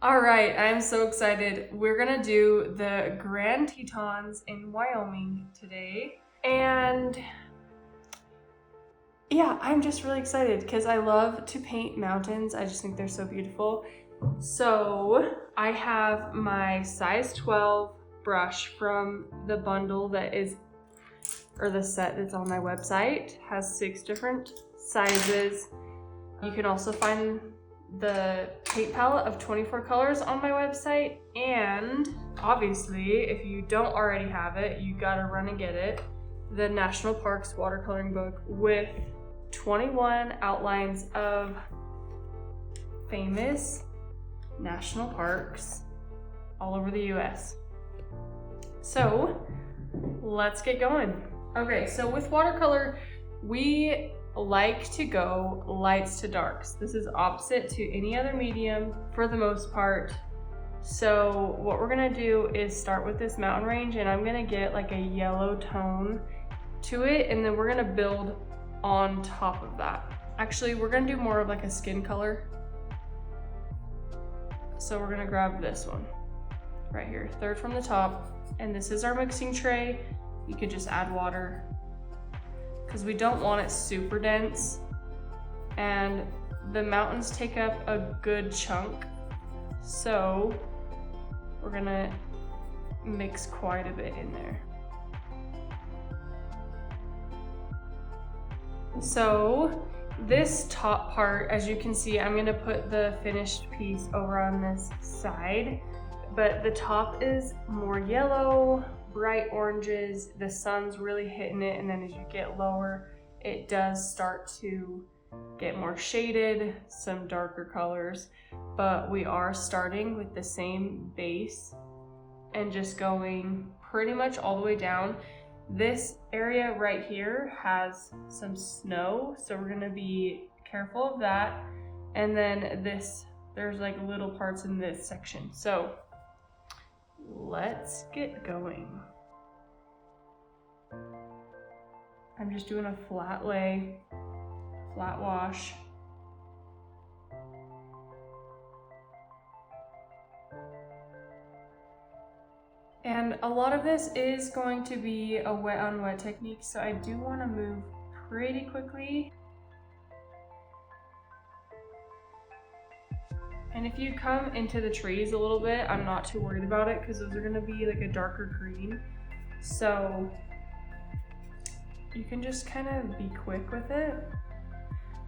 All right, I'm so excited. We're gonna do the Grand Tetons in Wyoming today. And yeah, I'm just really excited because I love to paint mountains. I just think they're so beautiful. So I have my size 12 brush from the bundle that is, or the set that's on my website. It has 6 different sizes. You can also find the paint palette of 24 colors on my website, and obviously if you don't already have it, you gotta run and get it, the National Parks Watercoloring Book with 21 outlines of famous national parks all over the US. So let's get going. Okay, so with watercolor, we like to go lights to darks. This is opposite to any other medium for the most part. So what we're gonna do is start with this mountain range, and I'm gonna get like a yellow tone to it, and then we're gonna build on top of that. Actually, we're gonna do more of like a skin color. So we're gonna grab this one right here, third from the top, and this is our mixing tray. You could just add water, because we don't want it super dense, and the mountains take up a good chunk, so we're gonna mix quite a bit in there. So this top part, as you can see, I'm gonna put the finished piece over on this side, but the top is more yellow, bright oranges, the sun's really hitting it, and then as you get lower, it does start to get more shaded, some darker colors, but we are starting with the same base and just going pretty much all the way down. This area right here has some snow, so we're gonna be careful of that. And then there's like little parts in this section. So let's get going. I'm just doing a flat lay, flat wash. And a lot of this is going to be a wet on wet technique, so I do want to move pretty quickly. And if you come into the trees a little bit, I'm not too worried about it because those are going to be like a darker green. So you can just kind of be quick with it.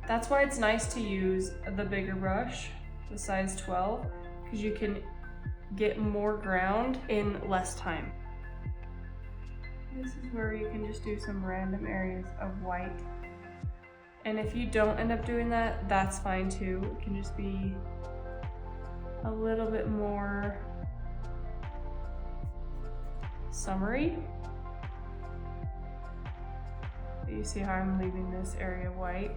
That's why it's nice to use the bigger brush, the size 12, because you can get more ground in less time. This is where you can just do some random areas of white. And if you don't end up doing that, that's fine too. It can just be a little bit more summery. You see how I'm leaving this area white?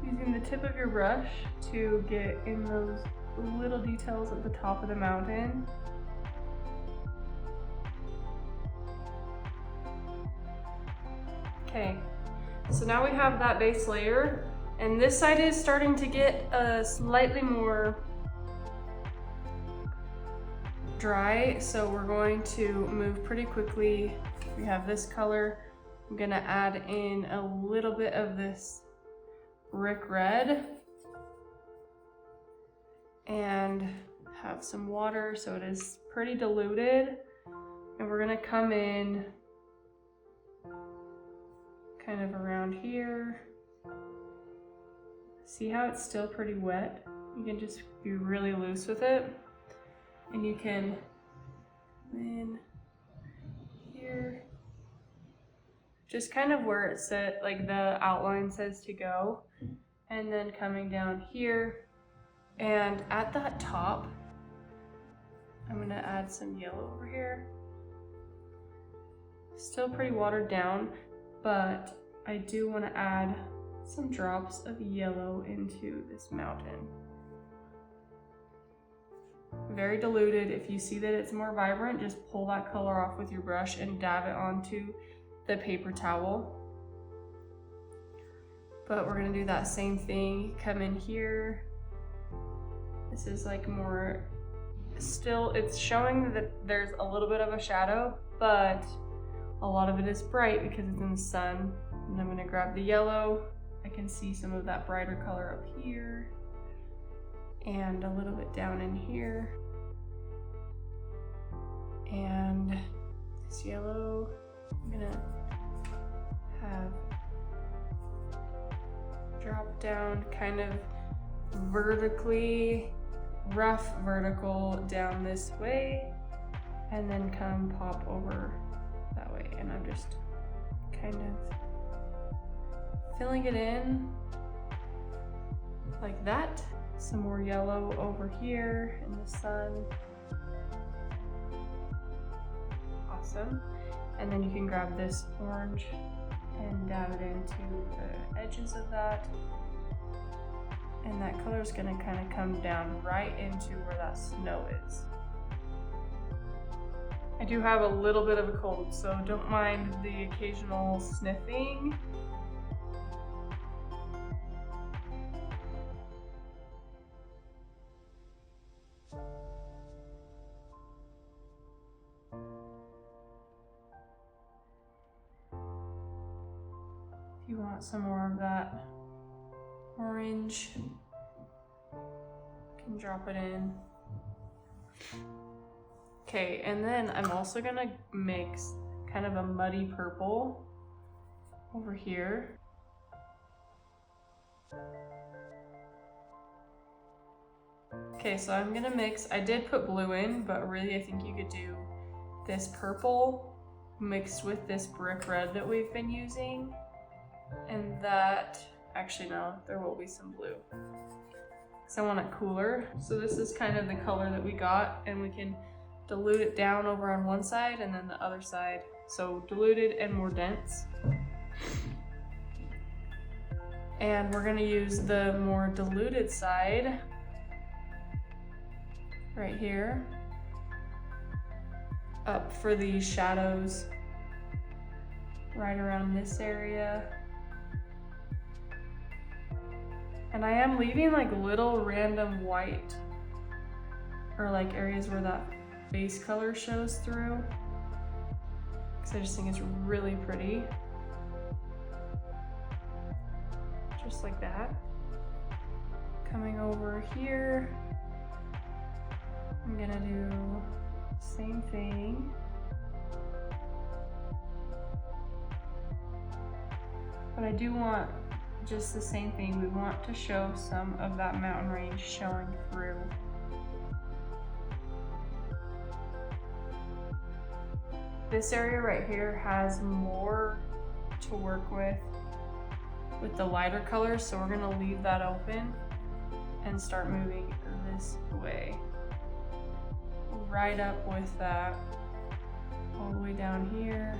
Using the tip of your brush to get in those little details at the top of the mountain. Okay, so now we have that base layer, and this side is starting to get slightly more dry, so we're going to move pretty quickly. We have this color. I'm gonna add in a little bit of this brick red and have some water, so it is pretty diluted, and we're gonna come in kind of around here. See how it's still pretty wet? You can just be really loose with it, and you can come in here, just kind of where it said, like the outline says to go, and then coming down here, and at that top I'm gonna add some yellow over here. Still pretty watered down, but I do want to add some drops of yellow into this mountain. very diluted. If you see that it's more vibrant, just pull that color off with your brush and dab it onto the paper towel. But we're gonna do that same thing. Come in here. This is like more, still it's showing that there's a little bit of a shadow, but a lot of it is bright because it's in the sun. And I'm gonna grab the yellow. I can see some of that brighter color up here and a little bit down in here. And this yellow, I'm gonna have drop down kind of vertically, rough vertical down this way, and then come pop over that way. And I'm just kind of filling it in like that. Some more yellow over here in the sun. Awesome. And then you can grab this orange and dab it into the edges of that. And that color is going to kind of come down right into where that snow is. I do have a little bit of a cold, so don't mind the occasional sniffing. If you want some more of that orange, you can drop it in. Okay, and then I'm also gonna mix kind of a muddy purple over here. Okay, so I'm gonna mix, I did put blue in, but really I think you could do this purple mixed with this brick red that we've been using. And that, actually no, there will be some blue. Because I want it cooler. So this is kind of the color that we got, and we can dilute it down over on one side and then the other side. So diluted and more dense. And we're gonna use the more diluted side right here up for these shadows right around this area. And I am leaving like little random white or like areas where that base color shows through, because I just think it's really pretty. Just like that. Coming over here, I'm gonna do the same thing. But I do want just the same thing. We want to show some of that mountain range showing through. This area right here has more to work with the lighter colors, so we're gonna leave that open and start moving this way. Right up with that, all the way down here.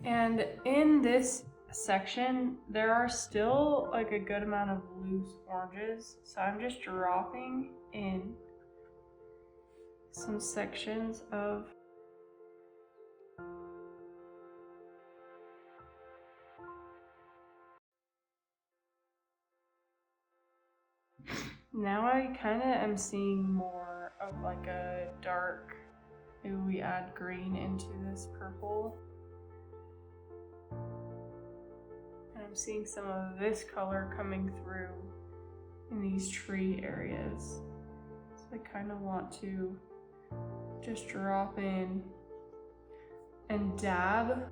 And in this section, there are still like a good amount of loose oranges. So I'm just dropping in some sections of now I kind of am seeing more of like a dark, maybe we add green into this purple. I'm seeing some of this color coming through in these tree areas. So I kind of want to just drop in and dab.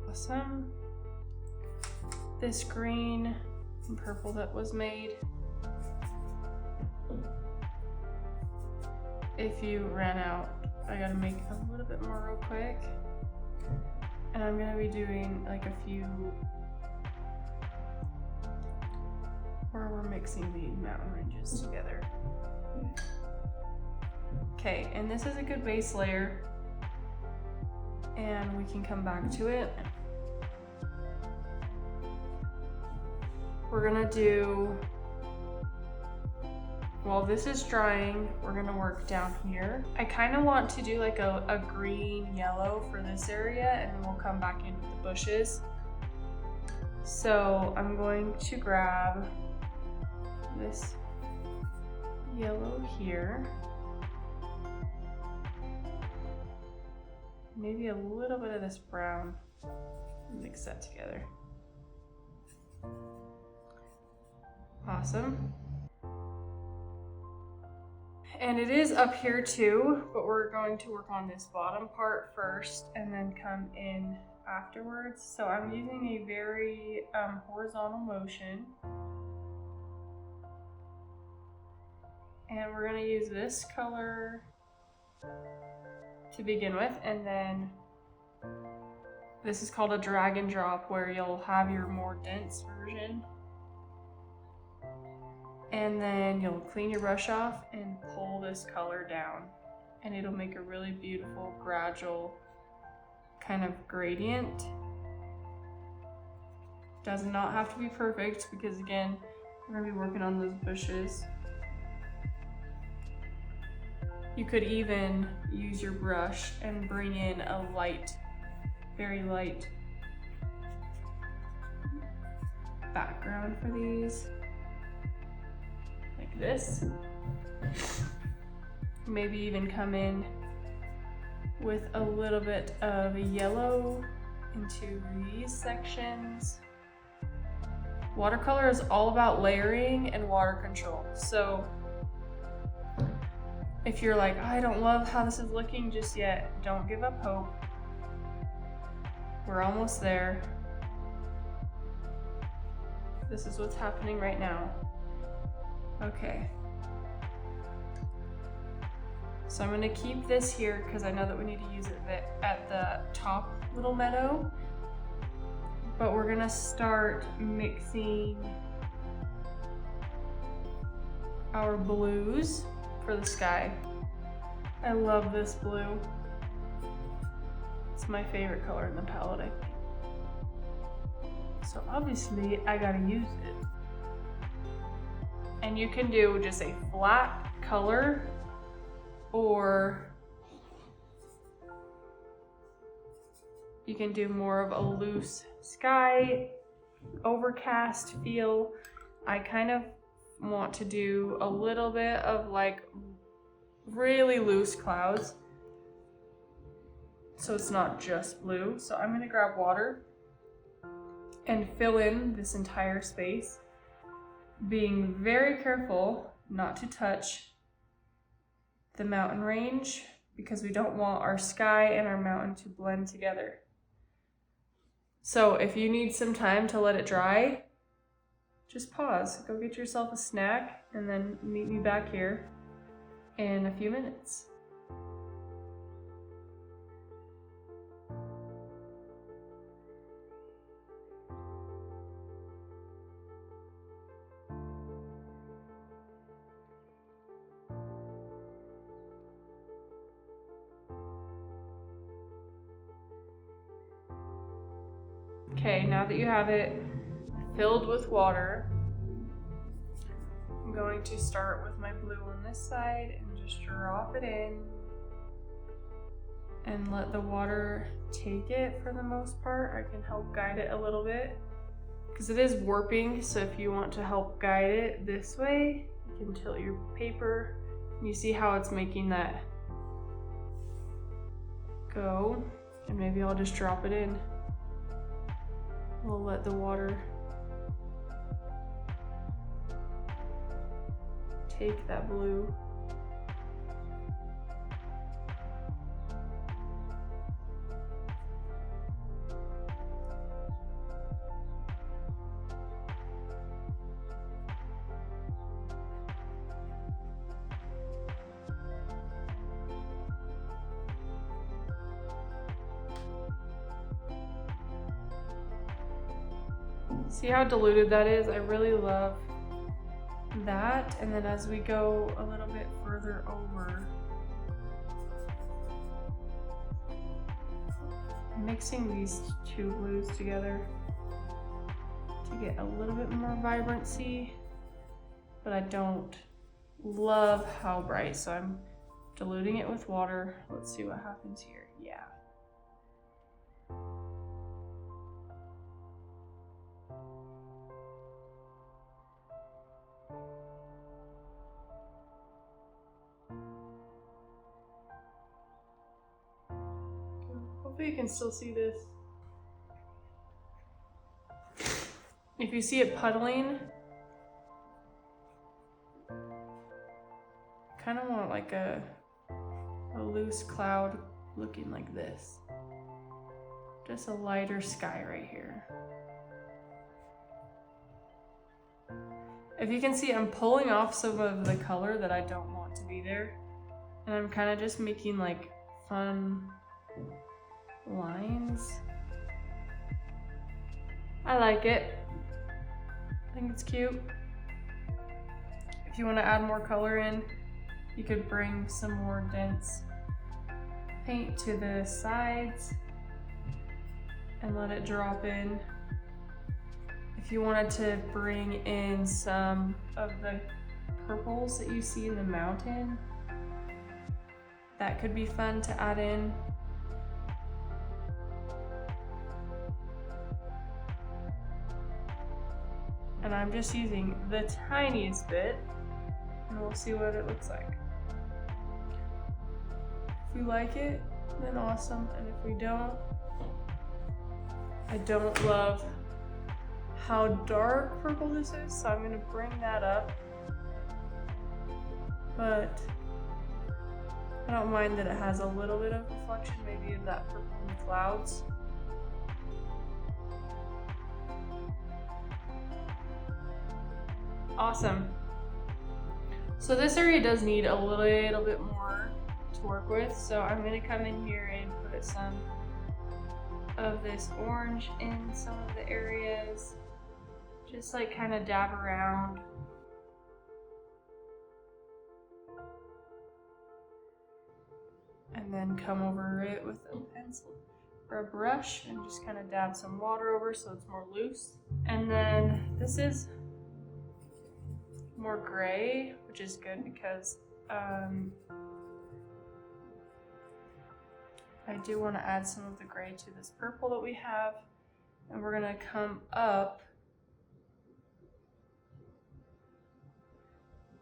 Awesome. this green and purple that was made. If you ran out, I gotta make a little bit more real quick. And I'm gonna be doing like a few where we're mixing these mountain ranges together. Okay, and this is a good base layer, and we can come back to it. We're gonna do, while this is drying, we're gonna work down here. I kind of want to do like a green yellow for this area, and then we'll come back in with the bushes. So I'm going to grab this yellow here. Maybe a little bit of this brown. Mix that together. Awesome. And it is up here too, but we're going to work on this bottom part first and then come in afterwards. So I'm using a very horizontal motion. And we're gonna use this color to begin with, and then this is called a drag and drop, where you'll have your more dense version. And then you'll clean your brush off and pull this color down, and it'll make a really beautiful, gradual kind of gradient. Does not have to be perfect, because again, we're gonna be working on those bushes. You could even use your brush and bring in a light, very light background for these, like this. Maybe even come in with a little bit of yellow into these sections. Watercolor is all about layering and water control. So if you're like, I don't love how this is looking just yet, don't give up hope. We're almost there. This is what's happening right now. Okay. So I'm gonna keep this here because I know that we need to use it at the top little meadow. But we're gonna start mixing our blues for the sky. I love this blue. It's my favorite color in the palette, I think. So obviously I gotta use it. And you can do just a flat color, or you can do more of a loose sky, overcast feel. I kind of want to do a little bit of like really loose clouds, so it's not just blue. So I'm gonna grab water and fill in this entire space, being very careful not to touch the mountain range, because we don't want our sky and our mountain to blend together. So if you need some time to let it dry, just pause, go get yourself a snack, and then meet me back here in a few minutes. Okay, now that you have it filled with water, I'm going to start with my blue on this side and just drop it in and let the water take it for the most part. I can help guide it a little bit because it is warping, so if you want to help guide it this way, you can tilt your paper. You see how it's making that go, and maybe I'll just drop it in. We'll let the water take that blue. See how diluted that is? I really love that. And then as we go a little bit further over, I'm mixing these two blues together to get a little bit more vibrancy, but I don't love how bright, so I'm diluting it with water. Let's see what happens here. Yeah. Hopefully you can still see this. If you see it puddling, kind of want like a loose cloud looking like this. Just a lighter sky right here. If you can see, I'm pulling off some of the color that I don't want to be there. And I'm kind of just making like fun lines. I like it. I think it's cute. If you want to add more color in, you could bring some more dense paint to the sides and let it drop in. If you wanted to bring in some of the purples that you see in the mountain, that could be fun to add in. And I'm just using the tiniest bit, and we'll see what it looks like. If we like it, then awesome, and if we don't, I don't love how dark purple this is, so I'm gonna bring that up. But I don't mind that it has a little bit of reflection, maybe of that purple in the clouds. Awesome. So this area does need a little bit more to work with, so I'm gonna come in here and put some of this orange in some of the areas. Just like kind of dab around. And then come over it with a pencil or a brush and just kind of dab some water over so it's more loose. And then this is more gray, which is good because I do want to add some of the gray to this purple that we have. And we're gonna come up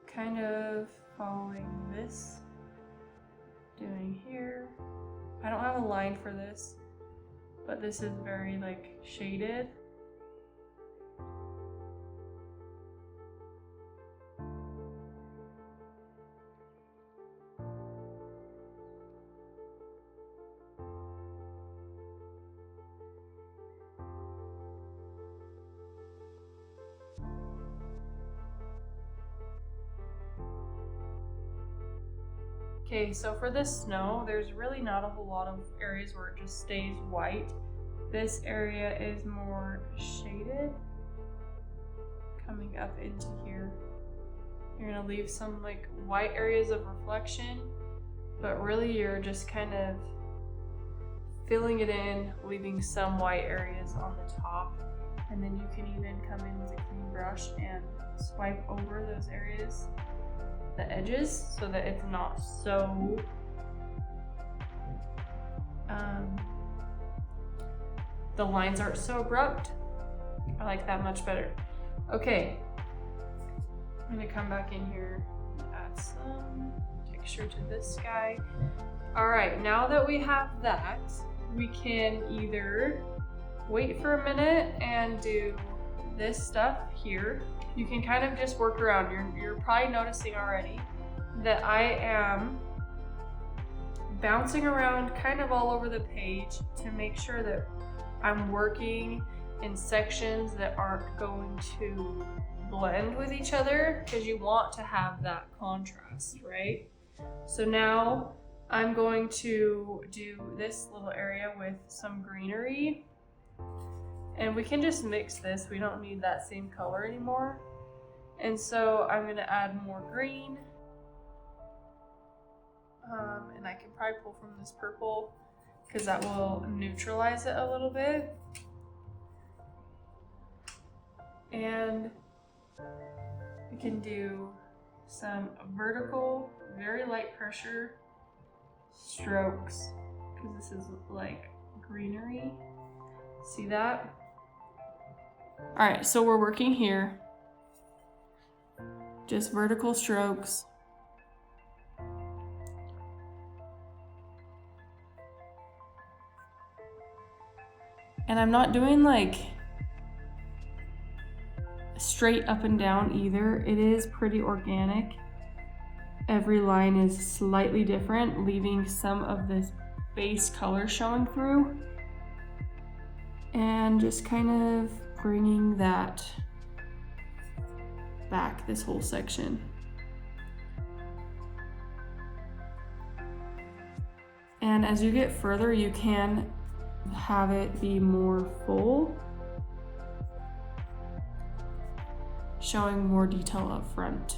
kind of following this, doing here. I don't have a line for this, but this is very like shaded. Okay, so for this snow, there's really not a whole lot of areas where it just stays white. This area is more shaded, coming up into here. You're gonna leave some like white areas of reflection, but really you're just kind of filling it in, leaving some white areas on the top. And then you can even come in with a clean brush and swipe over those areas, the edges, so that it's not so the lines aren't so abrupt. I like that much better. Okay, I'm gonna come back in here and add some texture to this guy. All right, now that we have that, we can either wait for a minute and do this stuff here. You can kind of just work around. You're probably noticing already that I am bouncing around kind of all over the page to make sure that I'm working in sections that aren't going to blend with each other, because you want to have that contrast, right? So now I'm going to do this little area with some greenery. And we can just mix this. We don't need that same color anymore. And so I'm gonna add more green. And I can probably pull from this purple because that will neutralize it a little bit. And we can do some vertical, very light pressure strokes because this is like greenery. See that? All right, so we're working here. Just vertical strokes. And I'm not doing like straight up and down either. It is pretty organic. Every line is slightly different, leaving some of this base color showing through. And just kind of bringing that back, this whole section. And as you get further, you can have it be more full, showing more detail up front.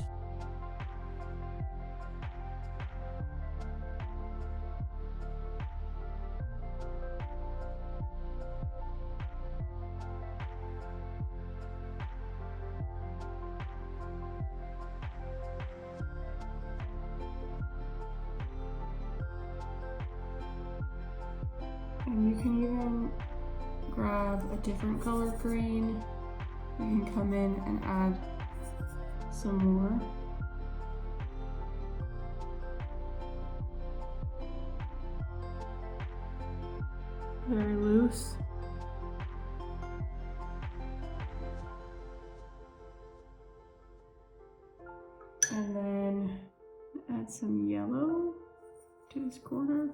And you can even grab a different color green. You can come in and add some more. Very loose. And then add some yellow to this corner.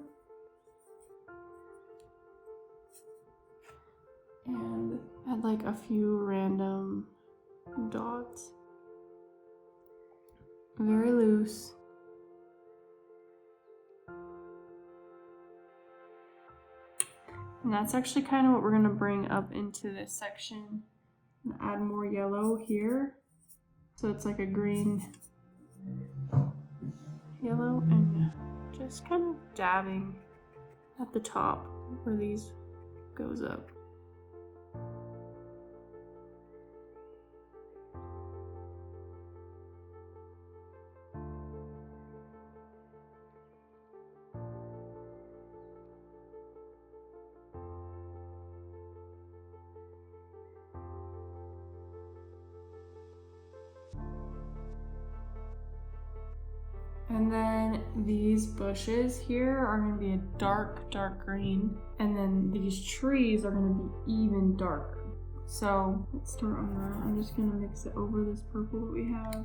And add like a few random dots. Very loose. And that's actually kind of what we're gonna bring up into this section. And add more yellow here. So it's like a green yellow, and just kind of dabbing at the top where these goes up. And then these bushes here are going to be a dark, dark green. And then these trees are going to be even darker. So let's start on that. I'm just going to mix it over this purple that we have.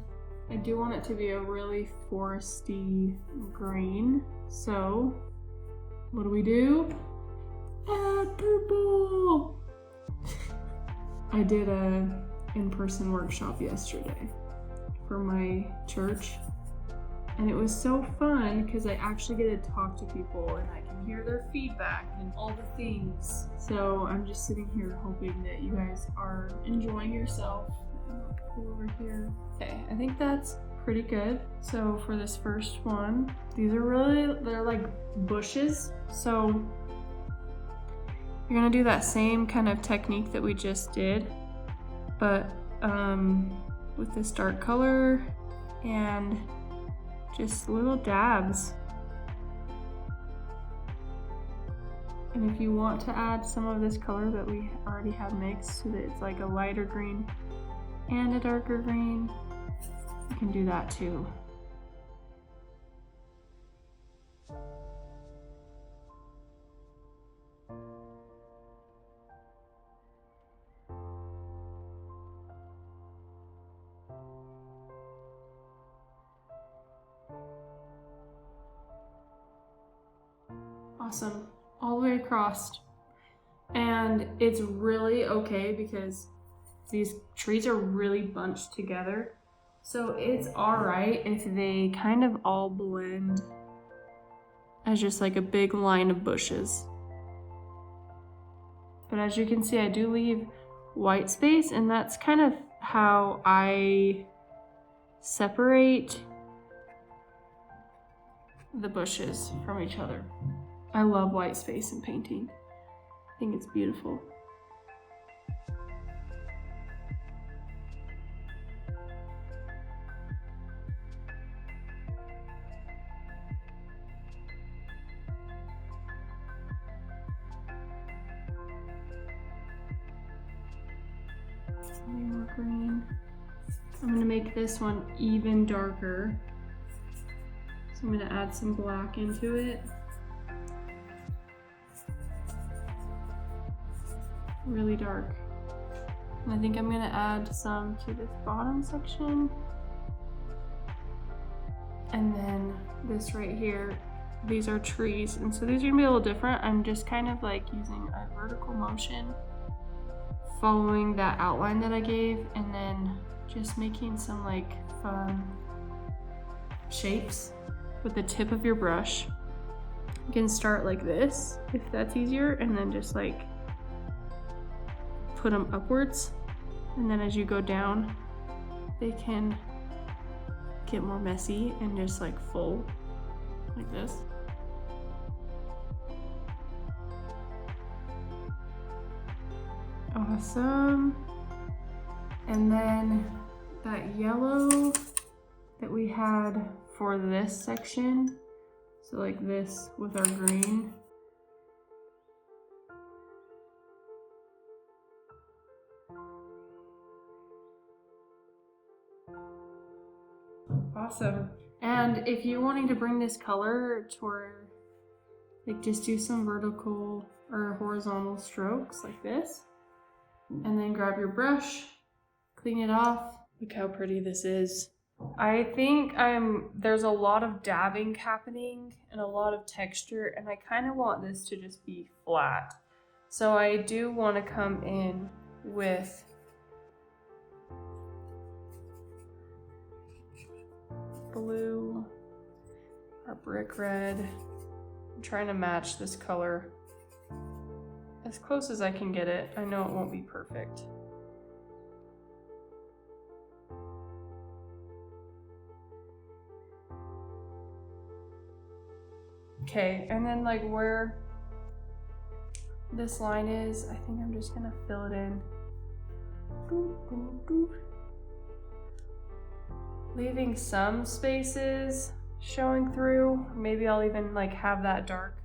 I do want it to be a really foresty green. So what do? Add purple! I did a in-person workshop yesterday for my church. And it was so fun because I actually get to talk to people and I can hear their feedback and all the things. So I'm just sitting here hoping that you guys are enjoying yourself. I'll pull over here. Okay, I think that's pretty good. So for this first one, they're like bushes. So you're gonna do that same kind of technique that we just did, but with this dark color and just little dabs. And if you want to add some of this color that we already have mixed so that it's like a lighter green and a darker green, you can do that too. Awesome, all the way across. And it's really okay because these trees are really bunched together. So it's all right if they kind of all blend as just like a big line of bushes. But as you can see, I do leave white space, and that's kind of how I separate the bushes from each other. I love white space in painting. I think it's beautiful. More green. I'm gonna make this one even darker. So I'm gonna add some black into it. Really dark. And I think I'm gonna add some to this bottom section. And then this right here, these are trees. And so these are gonna be a little different. I'm just kind of like using a vertical motion, following that outline that I gave, and then just making some like fun shapes with the tip of your brush. You can start like this if that's easier, and then just like put them upwards, and then as you go down they can get more messy and just like full like this. Awesome. And then that yellow that we had for this section, so like this with our green, awesome. And if you're wanting to bring this color to where, like, just do some vertical or horizontal strokes like this, and then grab your brush, clean it off. Look how pretty this is. I think there's a lot of dabbing happening and a lot of texture, and I kind of want this to just be flat. So I do want to come in with blue, our brick red. I'm trying to match this color as close as I can get it. I know it won't be perfect. Okay, and then like where this line is, I think I'm just gonna fill it in. Leaving some spaces showing through. Maybe I'll even like have that dark,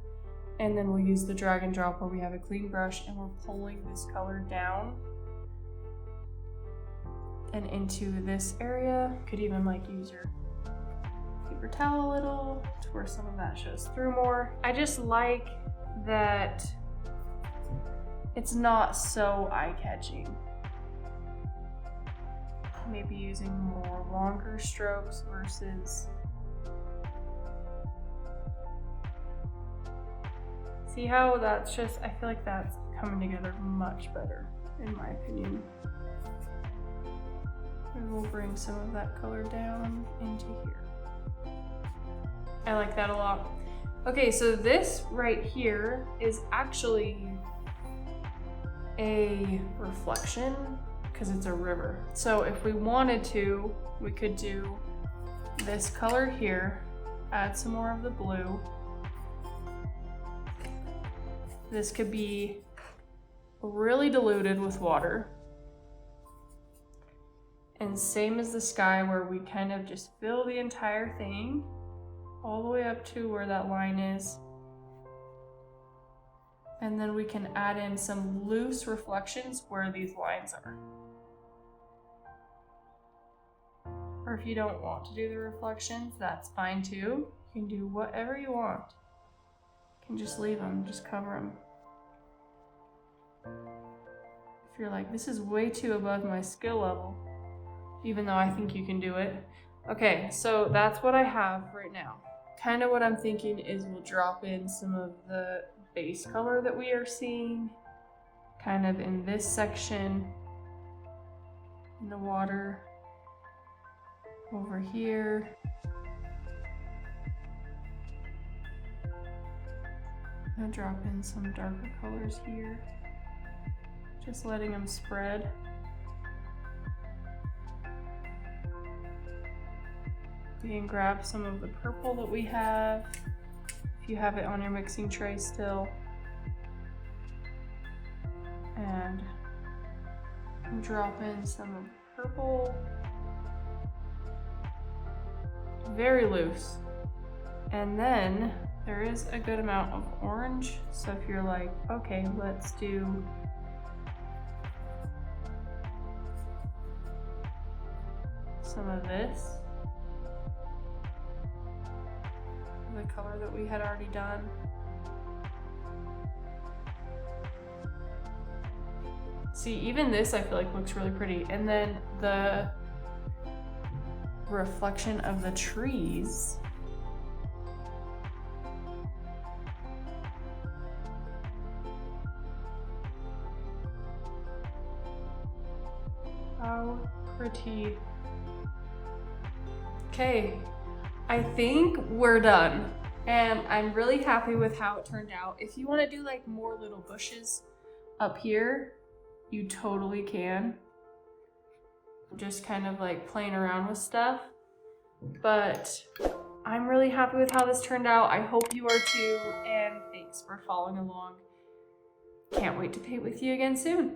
and then we'll use the drag and drop where we have a clean brush and we're pulling this color down and into this area. Could even like use your paper towel a little to where some of that shows through more. I just like that it's not so eye-catching. Maybe using more longer strokes versus, see how that's just, I feel like that's coming together much better in my opinion. And we'll bring some of that color down into here. I like that a lot. Okay, so this right here is actually a reflection because it's a river. So if we wanted to, we could do this color here, add some more of the blue. This could be really diluted with water. And same as the sky, where we kind of just fill the entire thing all the way up to where that line is. And then we can add in some loose reflections where these lines are. Or if you don't want to do the reflections, that's fine too. You can do whatever you want. You can just leave them, just cover them. If you're like, this is way too above my skill level, even though I think you can do it. Okay, so that's what I have right now. Kind of what I'm thinking is we'll drop in some of the base color that we are seeing, kind of in this section, in the water, over here. I'm gonna drop in some darker colors here. Just letting them spread. You can grab some of the purple that we have, if you have it on your mixing tray still. And drop in some of the purple. Very loose. And then there is a good amount of orange. So if you're like, okay, let's do some of this, the color that we had already done. See, even this I feel like looks really pretty. And then the reflection of the trees. How pretty. Okay, I think we're done. And I'm really happy with how it turned out. If you want to do like more little bushes up here, you totally can. Just kind of like playing around with stuff. But I'm really happy with how this turned out. I hope you are too. And thanks for following along. Can't wait to paint with you again soon.